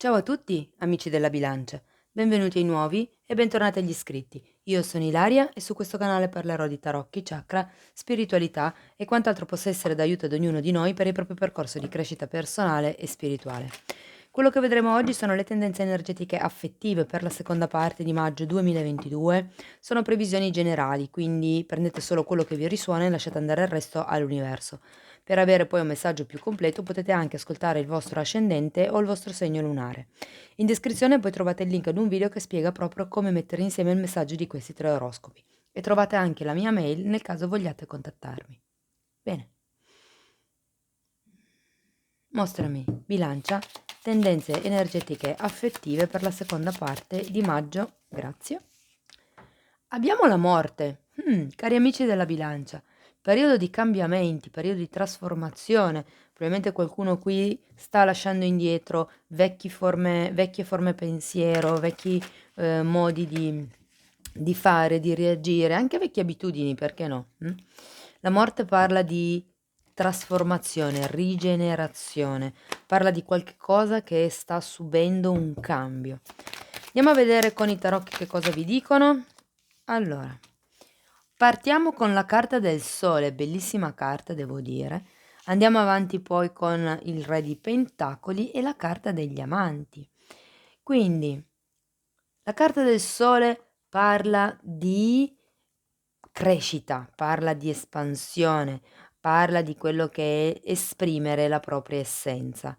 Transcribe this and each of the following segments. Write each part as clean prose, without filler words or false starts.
Ciao a tutti, amici della bilancia. Benvenuti ai nuovi e bentornati agli iscritti. Io sono Ilaria e su questo canale parlerò di tarocchi, chakra, spiritualità e quant'altro possa essere d'aiuto ad ognuno di noi per il proprio percorso di crescita personale e spirituale. Quello che vedremo oggi sono le tendenze energetiche affettive per la seconda parte di maggio 2022. Sono previsioni generali, quindi prendete solo quello che vi risuona e lasciate andare il resto all'universo. Per avere poi un messaggio più completo potete anche ascoltare il vostro ascendente o il vostro segno lunare. In descrizione poi trovate il link ad un video che spiega proprio come mettere insieme il messaggio di questi tre oroscopi e trovate anche la mia mail nel caso vogliate contattarmi. Bene, mostrami, bilancia, tendenze energetiche affettive per la seconda parte di maggio, grazie. Abbiamo la morte. Cari amici della bilancia, periodo di cambiamenti, periodo di trasformazione. Probabilmente qualcuno qui sta lasciando indietro vecchie forme pensiero, vecchi modi di fare, di reagire, anche vecchie abitudini, perché no? La morte parla di trasformazione, rigenerazione, parla di qualche cosa che sta subendo un cambio. Andiamo a vedere con i tarocchi che cosa vi dicono. Allora, partiamo con la carta del sole, bellissima carta devo dire. Andiamo avanti poi con il re di pentacoli e la carta degli amanti. Quindi, la carta del sole parla di crescita, parla di espansione, parla di quello che è esprimere la propria essenza.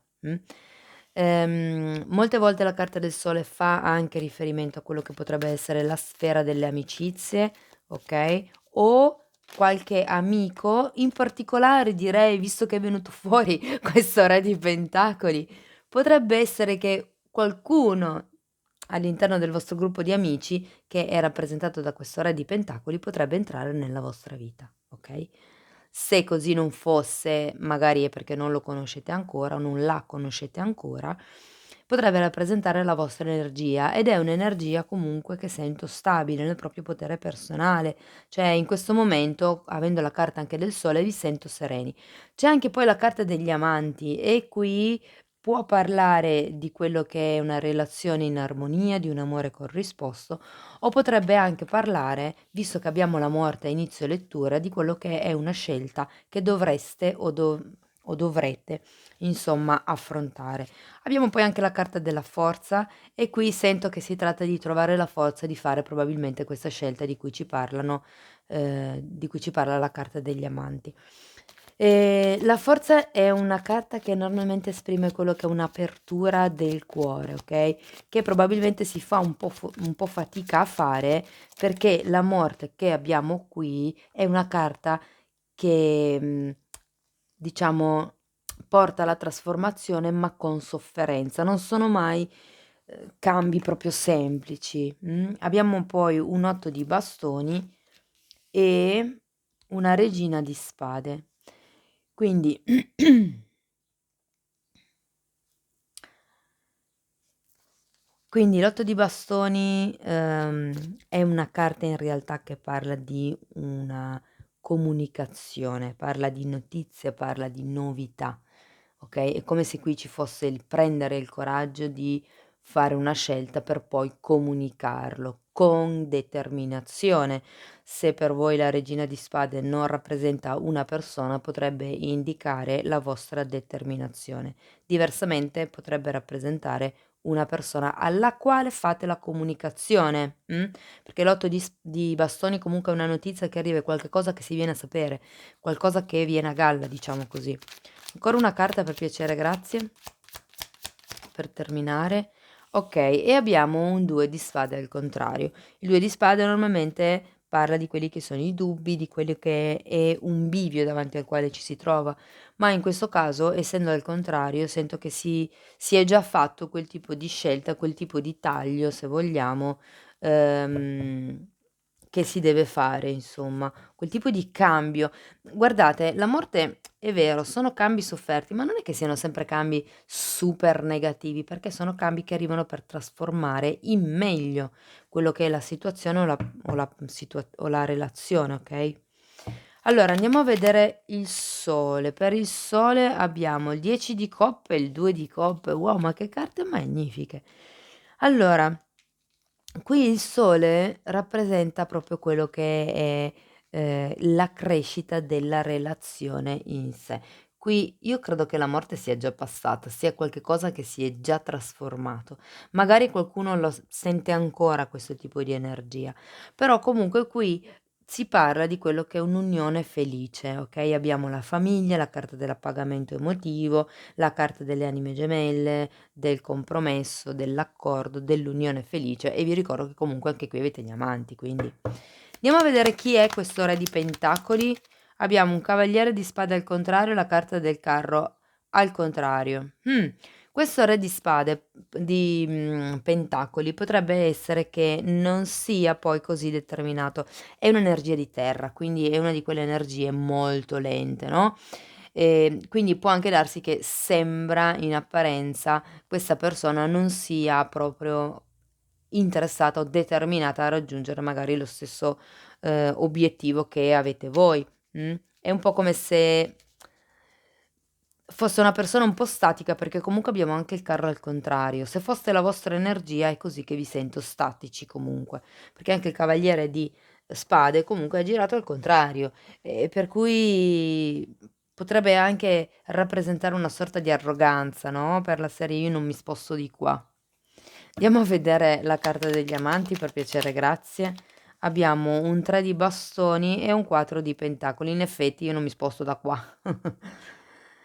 Molte volte la carta del sole fa anche riferimento a quello che potrebbe essere la sfera delle amicizie, ok? O qualche amico, in particolare direi, visto che è venuto fuori questo re di pentacoli, potrebbe essere che qualcuno all'interno del vostro gruppo di amici che è rappresentato da questo re di pentacoli potrebbe entrare nella vostra vita, ok? Se così non fosse, magari è perché non lo conoscete ancora o non la conoscete ancora, potrebbe rappresentare la vostra energia ed è un'energia comunque che sento stabile nel proprio potere personale, cioè in questo momento, avendo la carta anche del sole, vi sento sereni. C'è anche poi la carta degli amanti e qui può parlare di quello che è una relazione in armonia, di un amore corrisposto, o potrebbe anche parlare, visto che abbiamo la morte a inizio lettura, di quello che è una scelta che dovreste o dovrete, insomma, affrontare. Abbiamo poi anche la carta della forza e qui sento che si tratta di trovare la forza di fare probabilmente questa scelta di cui ci parla la carta degli amanti. La forza è una carta che normalmente esprime quello che è un'apertura del cuore, okay, che probabilmente si fa un po' fatica a fare, perché la morte che abbiamo qui è una carta che, diciamo porta alla trasformazione, ma con sofferenza. Non sono mai, cambi proprio semplici, Abbiamo poi un 8 di bastoni e una regina di spade. Quindi quindi l'8 di bastoni, è una carta in realtà che parla di una comunicazione, parla di notizie, parla di novità, okay, è come se qui ci fosse il prendere il coraggio di fare una scelta per poi comunicarlo con determinazione. Se per voi la regina di spade non rappresenta una persona, potrebbe indicare la vostra determinazione. Diversamente potrebbe rappresentare una persona alla quale fate la comunicazione, perché l'8 di bastoni comunque è una notizia che arriva, è qualche cosa che si viene a sapere, qualcosa che viene a galla, diciamo così. Ancora una carta per piacere, grazie, per terminare. Okay, e abbiamo un 2 di spade al contrario. Il 2 di spade normalmente parla di quelli che sono i dubbi, di quello che è un bivio davanti al quale ci si trova, ma in questo caso, essendo al contrario, sento che si è già fatto quel tipo di scelta, quel tipo di taglio, se vogliamo, ehm, che si deve fare insomma, quel tipo di cambio. Guardate, la morte è vero, sono cambi sofferti, ma non è che siano sempre cambi super negativi, perché sono cambi che arrivano per trasformare in meglio quello che è la situazione o la relazione, okay? Allora andiamo a vedere il Sole. Per il Sole abbiamo il 10 di coppe e il 2 di coppe. Wow, ma che carte magnifiche. Allora, qui il Sole rappresenta proprio quello che è, la crescita della relazione in sé. Qui io credo che la morte sia già passata, sia qualche cosa che si è già trasformato. Magari qualcuno lo sente ancora questo tipo di energia, però comunque qui si parla di quello che è un'unione felice, okay, abbiamo la famiglia, la carta dell'appagamento emotivo, la carta delle anime gemelle, del compromesso, dell'accordo, dell'unione felice, e vi ricordo che comunque anche qui avete gli amanti, quindi andiamo a vedere chi è questo re di pentacoli. Abbiamo un cavaliere di spade al contrario e la carta del carro al contrario. Questo re di spade pentacoli potrebbe essere che non sia poi così determinato. È un'energia di terra, quindi è una di quelle energie molto lente, no, quindi può anche darsi che sembra in apparenza questa persona non sia proprio interessata o determinata a raggiungere magari lo stesso, obiettivo che avete voi, È un po' come se fosse una persona un po' statica, perché comunque abbiamo anche il carro al contrario. Se foste la vostra energia è così che vi sento, statici comunque, perché anche il cavaliere di spade comunque è girato al contrario, per cui potrebbe anche rappresentare una sorta di arroganza, no, per la serie: "Io non mi sposto di qua". Andiamo a vedere la carta degli amanti, per piacere, grazie. Abbiamo un 3 di bastoni e un 4 di pentacoli. In effetti io non mi sposto da qua.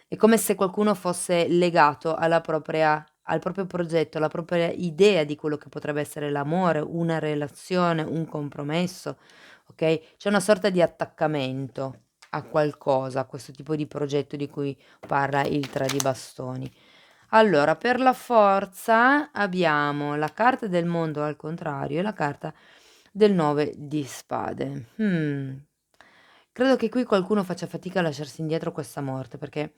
È come se qualcuno fosse legato al proprio progetto, alla propria idea di quello che potrebbe essere l'amore, una relazione, un compromesso, okay, c'è una sorta di attaccamento a qualcosa, a questo tipo di progetto di cui parla il 3 di bastoni. Allora, per la forza abbiamo la carta del mondo al contrario e la carta del 9 di spade. Credo che qui qualcuno faccia fatica a lasciarsi indietro questa morte, perché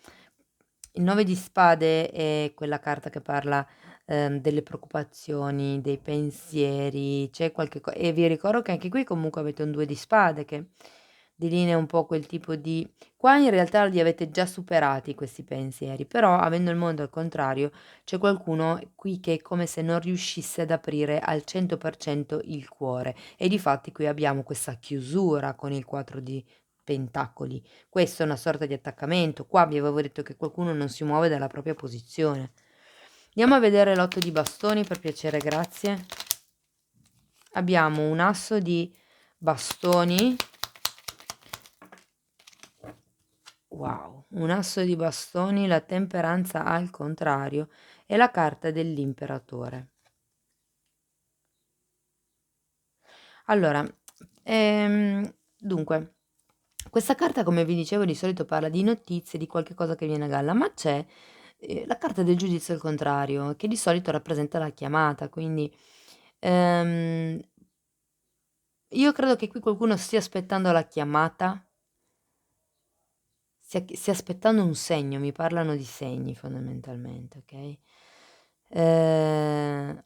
il 9 di spade è quella carta che parla, delle preoccupazioni, dei pensieri, c'è qualche co e vi ricordo che anche qui comunque avete un 2 di spade che delinea un po' quel tipo di qua in realtà li avete già superati questi pensieri, però avendo il mondo al contrario, c'è qualcuno qui che è come se non riuscisse ad aprire al 100% il cuore e difatti qui abbiamo questa chiusura con il 4 di pentacoli. Questo è una sorta di attaccamento. Qua vi avevo detto che qualcuno non si muove dalla propria posizione. Andiamo a vedere l'8 di bastoni, per piacere, grazie. Abbiamo un asso di bastoni. Wow, un asso di bastoni, la temperanza al contrario e la carta dell'imperatore. Allora, dunque, questa carta, come vi dicevo, di solito parla di notizie, di qualche cosa che viene a galla, ma c'è, la carta del giudizio al contrario, che di solito rappresenta la chiamata, quindi, ehm, io credo che qui qualcuno stia aspettando la chiamata, stia aspettando un segno, mi parlano di segni fondamentalmente, okay?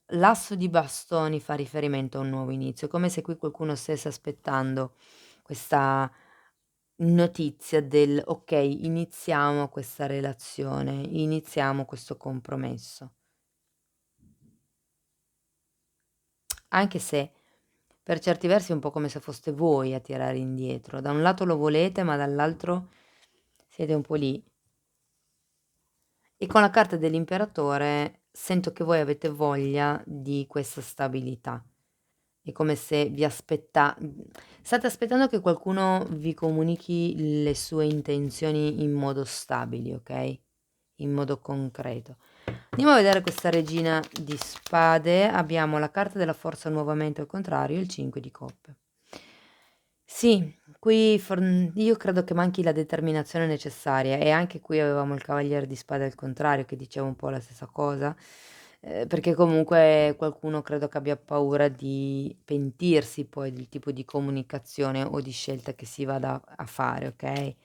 L'asso di bastoni fa riferimento a un nuovo inizio, come se qui qualcuno stesse aspettando questa notizia del: "Okay, iniziamo questa relazione, iniziamo questo compromesso". Anche se per certi versi è un po' come se foste voi a tirare indietro. Da un lato lo volete, ma dall'altro siete un po' lì. E con la carta dell'imperatore sento che voi avete voglia di questa stabilità. È come se state aspettando che qualcuno vi comunichi le sue intenzioni in modo stabili, okay, in modo concreto. Andiamo a vedere questa regina di spade, abbiamo la carta della forza nuovamente al contrario e il 5 di coppe. Sì, qui io credo che manchi la determinazione necessaria e anche qui avevamo il cavaliere di spade al contrario che diceva un po' la stessa cosa, perché comunque qualcuno credo che abbia paura di pentirsi poi del tipo di comunicazione o di scelta che si vada a fare, okay,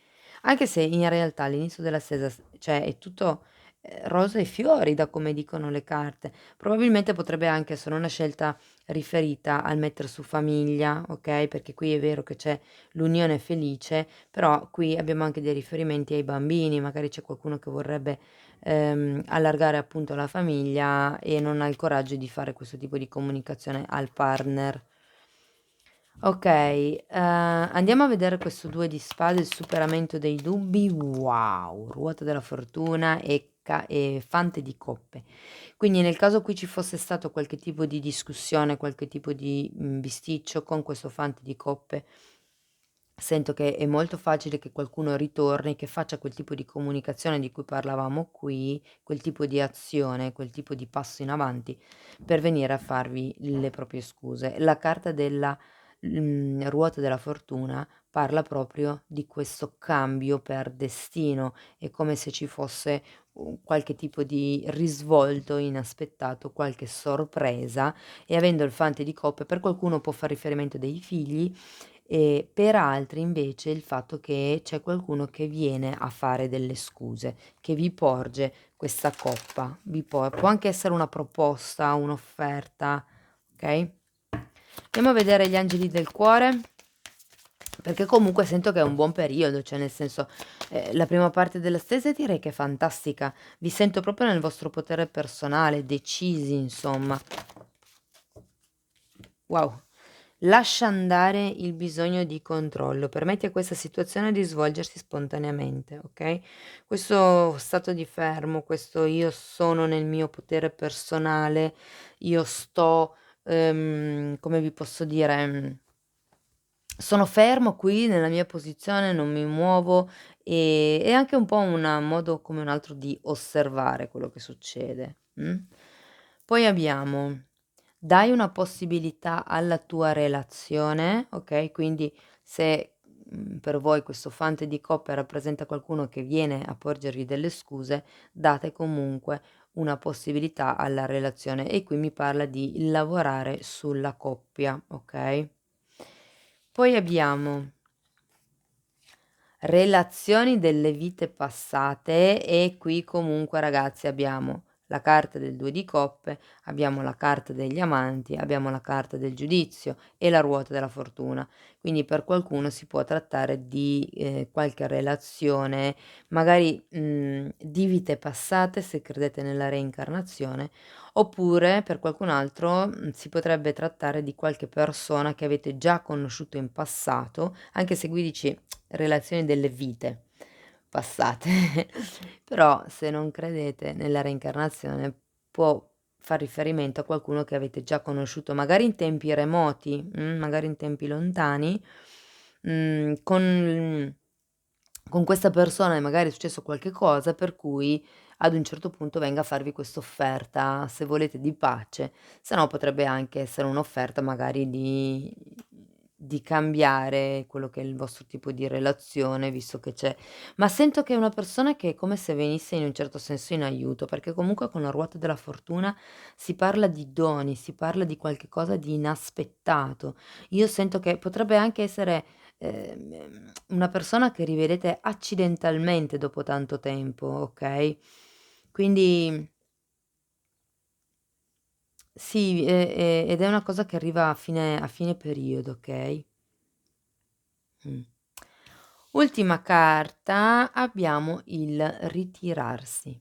anche se in realtà all'inizio della stesa cioè è tutto rosa e fiori da come dicono le carte. Probabilmente potrebbe anche essere una scelta riferita al metter su famiglia, okay, perché qui è vero che c'è l'unione felice, però qui abbiamo anche dei riferimenti ai bambini, magari c'è qualcuno che vorrebbe, allargare appunto la famiglia e non ha il coraggio di fare questo tipo di comunicazione al partner. Okay, andiamo a vedere questo 2 di spade, il superamento dei dubbi. Wow, ruota della fortuna e fante di coppe. Quindi nel caso qui ci fosse stato qualche tipo di discussione, qualche tipo di, bisticcio con questo fante di coppe, sento che è molto facile che qualcuno ritorni, che faccia quel tipo di comunicazione di cui parlavamo qui, quel tipo di azione, quel tipo di passo in avanti per venire a farvi le proprie scuse. La carta della, ruota della fortuna parla proprio di questo cambio per destino, è come se ci fosse un qualche tipo di risvolto inaspettato, qualche sorpresa e avendo il fante di coppe per qualcuno può far riferimento a dei figli e per altri invece il fatto che c'è qualcuno che viene a fare delle scuse, che vi porge questa coppa, può anche essere una proposta, un'offerta, okay? Andiamo a vedere gli angeli del cuore, perché comunque sento che è un buon periodo, cioè nel senso, la prima parte della stese direi che è fantastica. Vi sento proprio nel vostro potere personale, decisi insomma. Wow. Lascia andare il bisogno di controllo, permetti a questa situazione di svolgersi spontaneamente, okay? Questo stato di fermo, questo io sono nel mio potere personale, io sto, come vi posso dire, sono fermo qui nella mia posizione, non mi muovo, è anche un po' un modo come un altro di osservare quello che succede, Poi abbiamo dai una possibilità alla tua relazione, okay, quindi se, per voi questo fante di coppe rappresenta qualcuno che viene a porgervi delle scuse, date comunque una possibilità alla relazione e qui mi parla di lavorare sulla coppia, okay? Poi abbiamo relazioni delle vite passate e qui comunque ragazzi abbiamo la carta del 2 di coppe, abbiamo la carta degli amanti, abbiamo la carta del giudizio e la ruota della fortuna. Quindi per qualcuno si può trattare di, qualche relazione, magari, di vite passate se credete nella reincarnazione, oppure per qualcun altro, si potrebbe trattare di qualche persona che avete già conosciuto in passato, anche se qui dici relazioni delle vite passate. Però se non credete nella reincarnazione può far riferimento a qualcuno che avete già conosciuto, magari in tempi remoti, magari in tempi lontani, con questa persona e magari è successo qualche cosa per cui ad un certo punto venga a farvi quest'offerta, se volete di pace, se no potrebbe anche essere un'offerta magari di cambiare quello che è il vostro tipo di relazione, visto che c'è ma sento che è una persona che è come se venisse in un certo senso in aiuto, perché comunque con la ruota della fortuna si parla di doni, si parla di qualche cosa di inaspettato. Io sento che potrebbe anche essere, una persona che rivedete accidentalmente dopo tanto tempo, okay, quindi sì, ed è una cosa che arriva a fine periodo, okay? Mh. Ultima carta abbiamo il ritirarsi,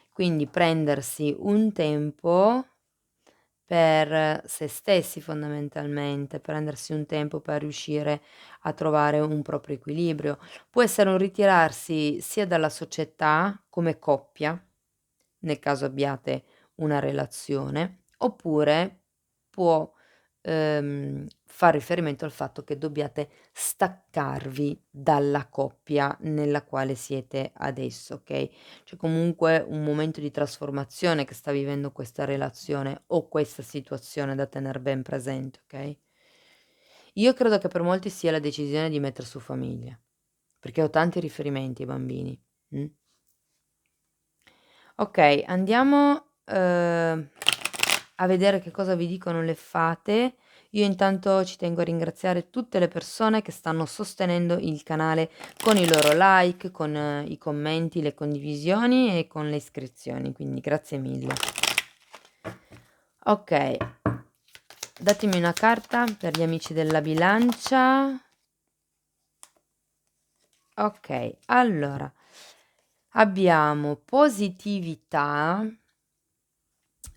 quindi prendersi un tempo per se stessi fondamentalmente, prendersi un tempo per riuscire a trovare un proprio equilibrio. Può essere un ritirarsi sia dalla società come coppia, nel caso abbiate una relazione, oppure può, far riferimento al fatto che dobbiate staccarvi dalla coppia nella quale siete adesso, okay, c'è comunque un momento di trasformazione che sta vivendo questa relazione o questa situazione da tener ben presente, okay? Io credo che per molti sia la decisione di metter su famiglia, perché ho tanti riferimenti ai bambini, mh. Okay, andiamo, a vedere che cosa vi dicono le fate. Io intanto ci tengo a ringraziare tutte le persone che stanno sostenendo il canale con i loro like, con i commenti, le condivisioni e con le iscrizioni, quindi grazie mille. Ok, datemi una carta per gli amici della bilancia. Ok, allora abbiamo positività.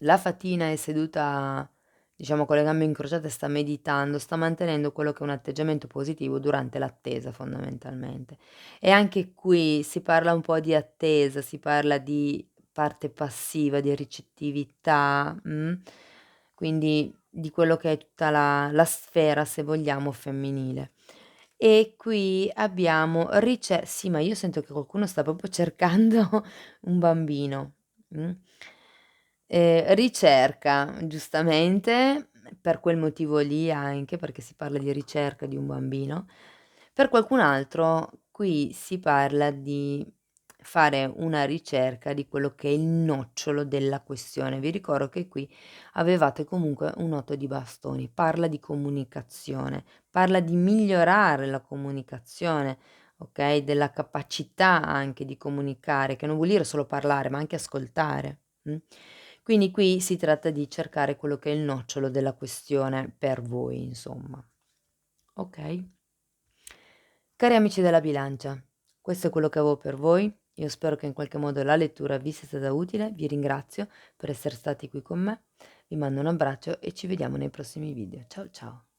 La fatina è seduta, diciamo, con le gambe incrociate, sta meditando, sta mantenendo quello che è un atteggiamento positivo durante l'attesa, fondamentalmente. E anche qui si parla un po' di attesa, si parla di parte passiva, di ricettività, quindi di quello che è tutta la sfera, se vogliamo, femminile. E qui abbiamo sì, ma io sento che qualcuno sta proprio cercando un bambino. Ricerca, giustamente, per quel motivo lì anche, perché si parla di ricerca di un bambino. Per qualcun altro qui si parla di fare una ricerca di quello che è il nocciolo della questione. Vi ricordo che qui avevate comunque un 8 di bastoni, parla di comunicazione, parla di migliorare la comunicazione, okay, della capacità anche di comunicare, che non vuol dire solo parlare, ma anche ascoltare, Quindi qui si tratta di cercare quello che è il nocciolo della questione per voi, insomma. Okay? Cari amici della bilancia, questo è quello che avevo per voi. Io spero che in qualche modo la lettura vi sia stata utile. Vi ringrazio per essere stati qui con me. Vi mando un abbraccio e ci vediamo nei prossimi video. Ciao ciao.